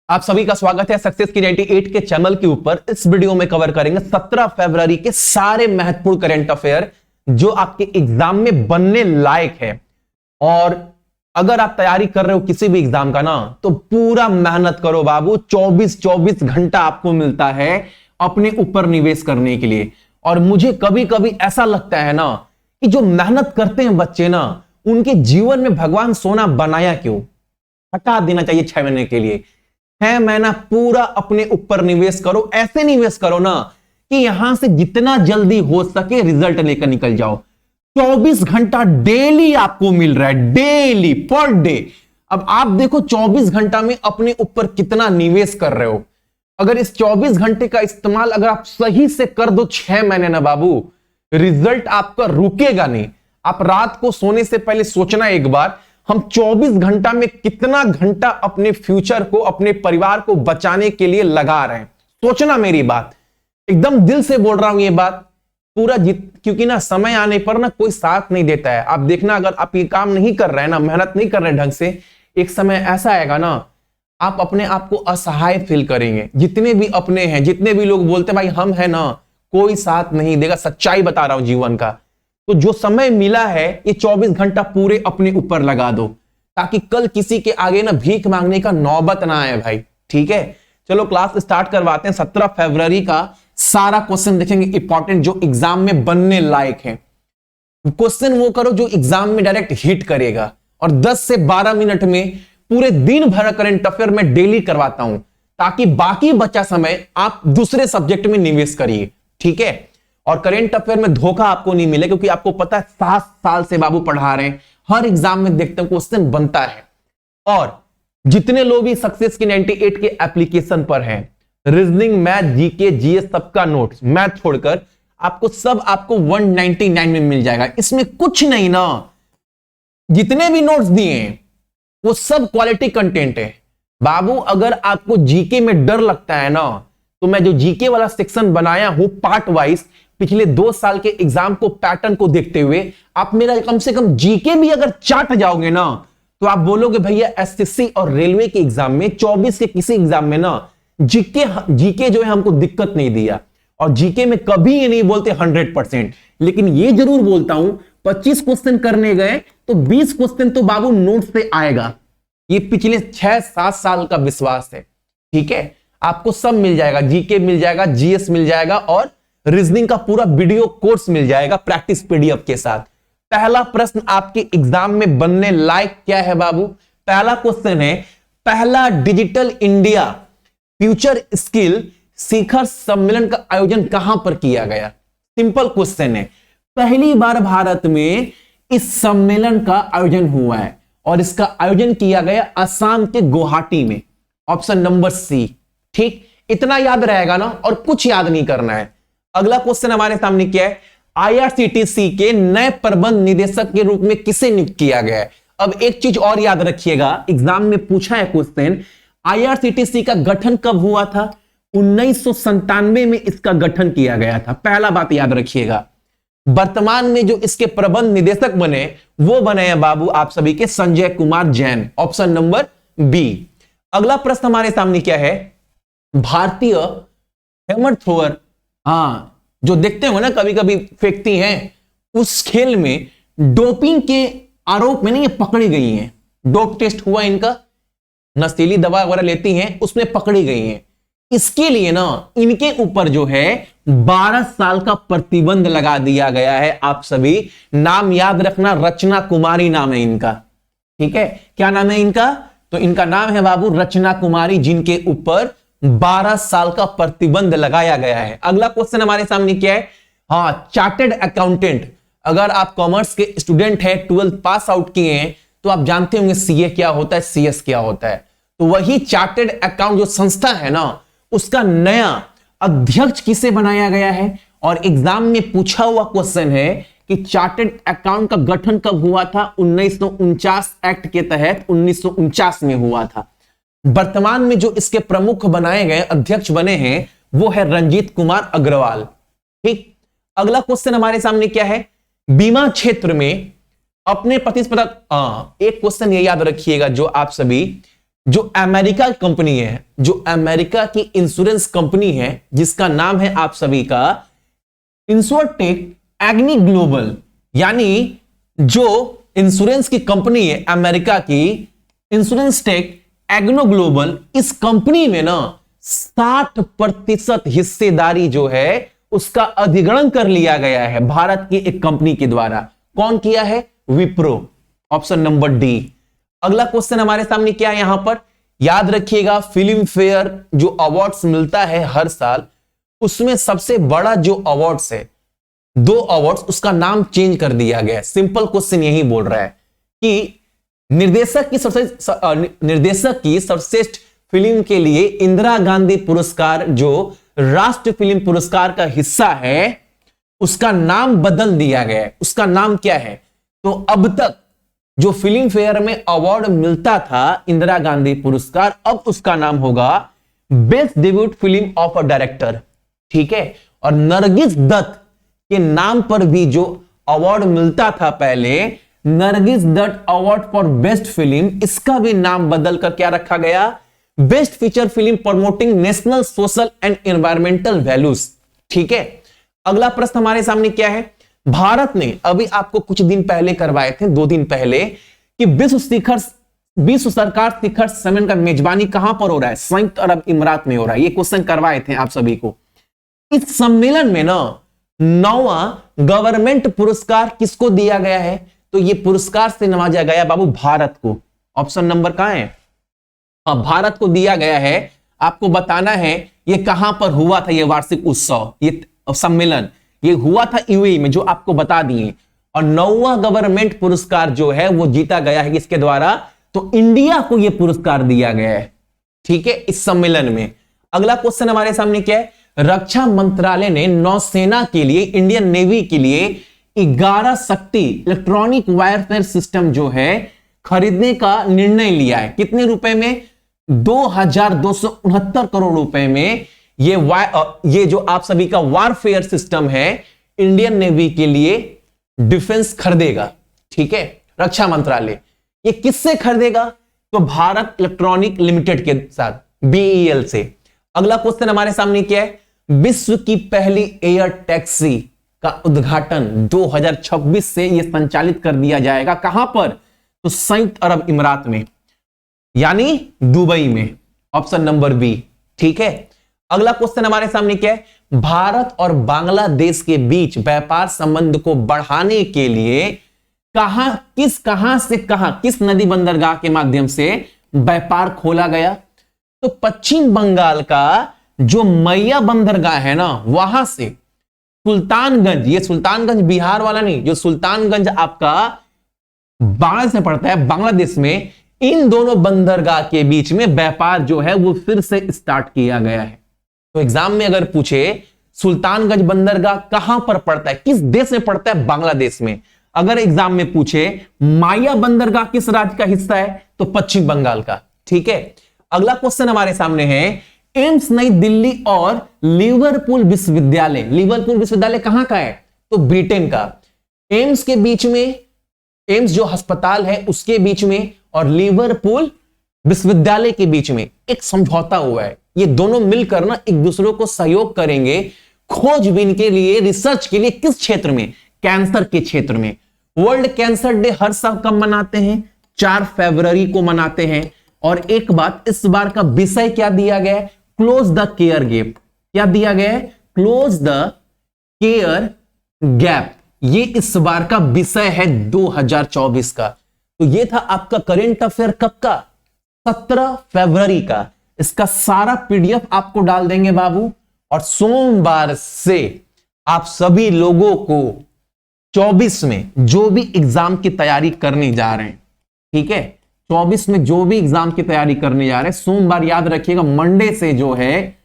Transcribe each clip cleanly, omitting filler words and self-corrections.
आप सभी का स्वागत है सक्सेस की 98 के चैनल के ऊपर। इस वीडियो में कवर करेंगे 17 फरवरी के सारे महत्वपूर्ण करंट अफेयर जो आपके एग्जाम में बनने लायक है। और अगर आप तैयारी कर रहे हो किसी भी एग्जाम का ना, तो पूरा मेहनत करो बाबू। 24 घंटा आपको मिलता है अपने ऊपर निवेश करने के लिए। और मुझे कभी कभी ऐसा लगता है ना कि जो मेहनत करते हैं बच्चे ना, उनके जीवन में भगवान सोना बनाया क्यों? हटा देना चाहिए 6 महीने के लिए। 6 महीना पूरा अपने ऊपर निवेश करो। ऐसे निवेश करो ना कि यहां से जितना जल्दी हो सके रिजल्ट लेकर निकल जाओ। 24 घंटा डेली आपको मिल रहा है, डेली पर डे। अब आप देखो 24 घंटा में अपने ऊपर कितना निवेश कर रहे हो। अगर इस 24 घंटे का इस्तेमाल अगर आप सही से कर दो 6 महीने ना बाबू, रिजल्ट आपका रुकेगा नहीं। आप रात को सोने से पहले सोचना एक बार, हम 24 घंटा में कितना घंटा अपने फ्यूचर को, अपने परिवार को बचाने के लिए लगा रहे हैं। सोचना मेरी बात, एकदम दिल से बोल रहा हूं ये बात पूरा क्योंकि ना समय आने पर ना कोई साथ नहीं देता है। आप देखना, अगर आप ये काम नहीं कर रहे हैं ना, मेहनत नहीं कर रहे ढंग से, एक समय ऐसा आएगा ना आप अपने आप को असहाय फील करेंगे। जितने भी अपने हैं, जितने भी लोग बोलते हैं भाई हम हैं ना, कोई साथ नहीं देगा। सच्चाई बता रहा हूं जीवन का। तो जो समय मिला है ये 24 घंटा पूरे अपने ऊपर लगा दो, ताकि कल किसी के आगे ना भीख मांगने का नौबत ना आए भाई। ठीक है, चलो क्लास स्टार्ट करवाते हैं। 17 फरवरी का सारा क्वेश्चन देखेंगे इंपॉर्टेंट, जो एग्जाम में बनने लायक है। क्वेश्चन वो करो जो एग्जाम में डायरेक्ट हिट करेगा। और 10 से 12 मिनट में पूरे दिन भर करंट अफेयर में डेली करवाता हूं, ताकि बाकी बचा समय आप दूसरे सब्जेक्ट में निवेश करिए। ठीक है, और करंट अफेयर में धोखा आपको नहीं मिले, क्योंकि आपको पता है 7 साल से बाबू पढ़ा रहे हैं। हर एग्जाम में देखते हैं क्वेश्चन बनता है। और जितने लोग भी सक्सेस की 98 के एप्लीकेशन पर हैं, रीजनिंग, मैथ, जीके, जीएस सबका नोट्स, मैथ छोड़कर आपको सब 199 में मिल जाएगा। इसमें कुछ नहीं ना, जितने भी नोट्स दिए हैं वो सब क्वालिटी कंटेंट है बाबू। अगर आपको जीके में डर लगता है ना, तो मैं जो जीके वाला सेक्शन बनाया हूं पार्ट वाइज, पिछले 2 साल के एग्जाम को, पैटर्न को देखते हुए आप मेरा कम से कम जीके भी अगर चाट जाओगे ना, तो आप बोलोगे भैया एसएससी और रेलवे के एग्जाम में, 24 के किसी एग्जाम में ना जीके जो है हमको दिक्कत नहीं दिया। और जीके में कभी ये नहीं बोलते 100%, लेकिन ये जरूर बोलता हूं 25 क्वेश्चन करने गए तो 20 क्वेश्चन तो बाबू नोट से आएगा। ये पिछले 6-7 साल का विश्वास है। ठीक है, आपको सब मिल जाएगा, जीके मिल जाएगा, जीएस मिल जाएगा, और रीजनिंग का पूरा वीडियो कोर्स मिल जाएगा प्रैक्टिस पीडीएफ के साथ। पहला प्रश्न आपके एग्जाम में बनने लायक क्या है बाबू? पहला क्वेश्चन है, पहला डिजिटल इंडिया फ्यूचर स्किल शिखर सम्मेलन का आयोजन कहां पर किया गया? सिंपल क्वेश्चन है। पहली बार भारत में इस सम्मेलन का आयोजन हुआ है, और इसका आयोजन किया गया असम के गुवाहाटी में। Option number C. ठीक, इतना याद रहेगा ना, और कुछ याद नहीं करना है। अगला क्वेश्चन हमारे सामने क्या है? आईआरसीटीसी के नए प्रबंध निदेशक के रूप में किसे नियुक्त किया गया है? अब एक चीज और याद रखिएगा, एग्जाम में पूछा है क्वेश्चन, आईआरसीटीसी का गठन कब हुआ था? 1997 में इसका गठन किया गया था। पहला बात याद रखिएगा। वर्तमान में जो इसके प्रबंध निदेशक बने वो बने हैं बाबू आप सभी के Sanjay Kumar Jain. Option number B. अगला प्रश्न हमारे सामने क्या है? भारतीय हैमर थ्रोअर, जो देखते हो ना कभी कभी फेंकती हैं, उस खेल में डोपिंग के आरोप में नहीं ये पकड़ी गई हैं। डोप टेस्ट हुआ इनका, नशीली दवा वगैरह लेती हैं, उसमें पकड़ी गई हैं। इसके लिए ना इनके ऊपर जो है 12 साल का प्रतिबंध लगा दिया गया है। आप सभी नाम याद रखना, रचना कुमारी नाम है इनका। ठीक है, क्या नाम है इनका? तो इनका नाम है बाबू रचना कुमारी, जिनके ऊपर 12 साल का प्रतिबंध लगाया गया है। अगला क्वेश्चन हमारे सामने क्या है? Chartered accountant. अगर आप कॉमर्स के स्टूडेंट हैं, 12th पास आउट किए हैं, तो आप जानते होंगे सीए क्या होता है, सीएस क्या होता है। तो वही चार्टर्ड अकाउंट जो संस्था है ना, उसका नया अध्यक्ष किसे बनाया गया है? और एग्जाम में पूछा हुआ क्वेश्चन है कि चार्टर्ड अकाउंट का गठन कब हुआ था? 1949 एक्ट के तहत 1949 में हुआ था। वर्तमान में जो इसके प्रमुख बनाए गए, अध्यक्ष बने हैं, वो है रंजीत कुमार अग्रवाल। ठीक, अगला क्वेश्चन हमारे सामने क्या है? बीमा क्षेत्र में अपने प्रतिस्पर्धा, एक क्वेश्चन ये याद रखिएगा जो आप सभी जो अमेरिका की कंपनी है, जो अमेरिका की इंश्योरेंस कंपनी है, जिसका नाम है आप सभी का इंश्योरटेक एग्नी ग्लोबल, यानी जो इंश्योरेंस की कंपनी है अमेरिका की इंश्योरेंस टेक एग्नो ग्लोबल, इस कंपनी में ना 60% हिस्सेदारी जो है उसका अधिग्रहण कर लिया गया है भारत की एक कंपनी के द्वारा। कौन किया है? Wipro, option number D. अगला क्वेश्चन हमारे सामने क्या है यहां पर, याद रखिएगा फिल्म फेयर जो अवार्ड्स मिलता है हर साल, उसमें सबसे बड़ा जो अवार्ड्स है, 2 अवार्ड्स, उसका नाम चेंज कर दिया गया है। सिंपल क्वेश्चन यही बोल रहा है कि निर्देशक की सर्वश्रेष्ठ फिल्म के लिए इंदिरा गांधी पुरस्कार जो राष्ट्रीय फिल्म पुरस्कार का हिस्सा है, उसका नाम बदल दिया गया है। उसका नाम क्या है? तो अब तक जो फिल्म फेयर में अवार्ड मिलता था इंदिरा गांधी पुरस्कार, अब उसका नाम होगा best debut film of a director. ठीक है, और नरगिस दत्त के नाम पर भी जो अवार्ड मिलता था पहले, Nargis Dutt award for best film, इसका भी नाम बदलकर क्या रखा गया? Best feature film promoting national social and environmental values. ठीक है, अगला प्रश्न हमारे सामने क्या है, भारत ने अभी आपको कुछ दिन पहले करवाए थे, 2 दिन पहले, कि विश्व सरकार शिखर सम्मेलन का मेजबानी कहां पर हो रहा है? संयुक्त अरब इमारात में हो रहा है। ये क्वेश्चन करवाए थे आप सभी को। इस सम्मेलन में ना 9वां गवर्नमेंट पुरस्कार किसको दिया गया है? तो ये पुरस्कार से नवाजा गया बाबू भारत को। ऑप्शन नंबर कहां है? भारत को दिया गया है। आपको बताना है ये कहां पर हुआ था, ये वार्षिक उत्सव, ये सम्मेलन, ये हुआ था यूएई में, जो आपको बता दिए। और 9वां गवर्नमेंट पुरस्कार जो है वो जीता गया है किसके द्वारा? तो इंडिया को ये पुरस्कार दिया गया है। ठीक है, इस सम्मेलन में। अगला क्वेश्चन हमारे सामने क्या है, रक्षा मंत्रालय ने नौसेना के लिए, इंडियन नेवी के लिए 11 शक्ति इलेक्ट्रॉनिक वायरफेयर सिस्टम जो है खरीदने का निर्णय लिया है। कितने रुपए में? 2269 करोड़ रुपए में ये जो आप सभी का वारफेयर सिस्टम है इंडियन नेवी के लिए डिफेंस खरीदेगा। ठीक है, रक्षा मंत्रालय। ये किससे खरीदेगा? तो भारत इलेक्ट्रॉनिक लिमिटेड के साथ, बीईएल से। अगला क्वेश्चन हमारे सामने क्या है, विश्व की पहली एयर टैक्सी का उद्घाटन 2026 से यह संचालित कर दिया जाएगा। कहां पर? तो संयुक्त अरब इमारात में, यानी दुबई में। Option number B. ठीक है, अगला क्वेश्चन हमारे सामने क्या है, भारत और बांग्लादेश के बीच व्यापार संबंध को बढ़ाने के लिए किस नदी बंदरगाह के माध्यम से व्यापार खोला गया? तो पश्चिम बंगाल का जो मैया बंदरगाह है ना, वहां से सुल्तानगंज, ये सुल्तानगंज बिहार वाला नहीं, जो सुल्तानगंज आपका बांग्लादेश में पड़ता है, बांग्लादेश में, इन दोनों बंदरगाह के बीच में व्यापार जो है वो फिर से स्टार्ट किया गया है। तो एग्जाम में अगर पूछे सुल्तानगंज बंदरगाह कहां पर पड़ता है, किस देश में पड़ता है? बांग्लादेश में। अगर एग्जाम में पूछे माया बंदरगाह किस राज्य का हिस्सा है, तो पश्चिम बंगाल का। ठीक है, अगला क्वेश्चन हमारे सामने है, एम्स नई दिल्ली और लिवरपूल विश्वविद्यालय कहां का है? तो ब्रिटेन का। एम्स के बीच में, एम्स जो अस्पताल है उसके बीच में और लिवरपूल विश्वविद्यालय के बीच में एक समझौता हुआ है। ये दोनों मिलकर ना एक दूसरे को सहयोग करेंगे खोजबीन के लिए, रिसर्च के लिए। किस क्षेत्र में? कैंसर के क्षेत्र में। वर्ल्ड कैंसर डे हर साल कब मनाते हैं? 4 फरवरी को मनाते हैं। और एक बात, इस बार का विषय क्या दिया गया है? Close the care gap. क्या दिया गया है? Close the care gap. ये इस बार का विषय है 2024 का। तो ये था आपका करेंट अफेयर कब का? 17 फरवरी का। इसका सारा पीडीएफ आपको डाल देंगे बाबू, और सोमवार से आप सभी लोगों को 24 में जो भी एग्जाम की तैयारी करने जा रहे हैं, ठीक है, 24 में जो भी एग्जाम की तैयारी करने जा रहे हैं, सोमवार याद रखिएगा, मंडे से जो है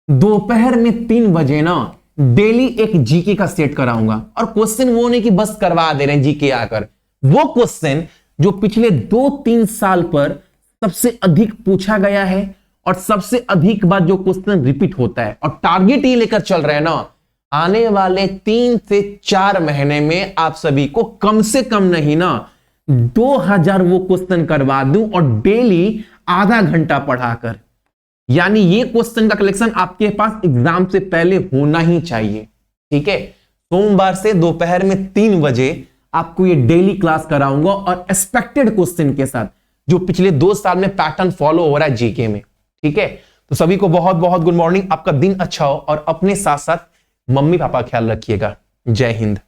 दोपहर में 3 बजे ना डेली एक जीके का सेट कराऊंगा। और क्वेश्चन वो नहीं कि बस करवा दे रहे हैं जीके आकर, वो क्वेश्चन जो पिछले 2-3 साल पर सबसे अधिक पूछा गया है और सबसे अधिक बार जो क्वेश्चन रिपीट होता है, और टारगेट ये लेकर चल रहे हैं ना, आने वाले 3 से 4 महीने में आप सभी को कम से कम नहीं ना 2000 वो क्वेश्चन करवा दूं और डेली आधा घंटा पढ़ाकर। यानी ये क्वेश्चन का कलेक्शन आपके पास एग्जाम से पहले होना ही चाहिए। ठीक है, सोमवार से दोपहर में 3 बजे आपको ये डेली क्लास कराऊंगा और एक्सपेक्टेड क्वेश्चन के साथ, जो पिछले 2 साल में पैटर्न फॉलो हो रहा है जीके में। ठीक है, तो सभी को बहुत बहुत गुड मॉर्निंग, आपका दिन अच्छा हो और अपने साथ साथ मम्मी पापा का ख्याल रखिएगा। जय हिंद।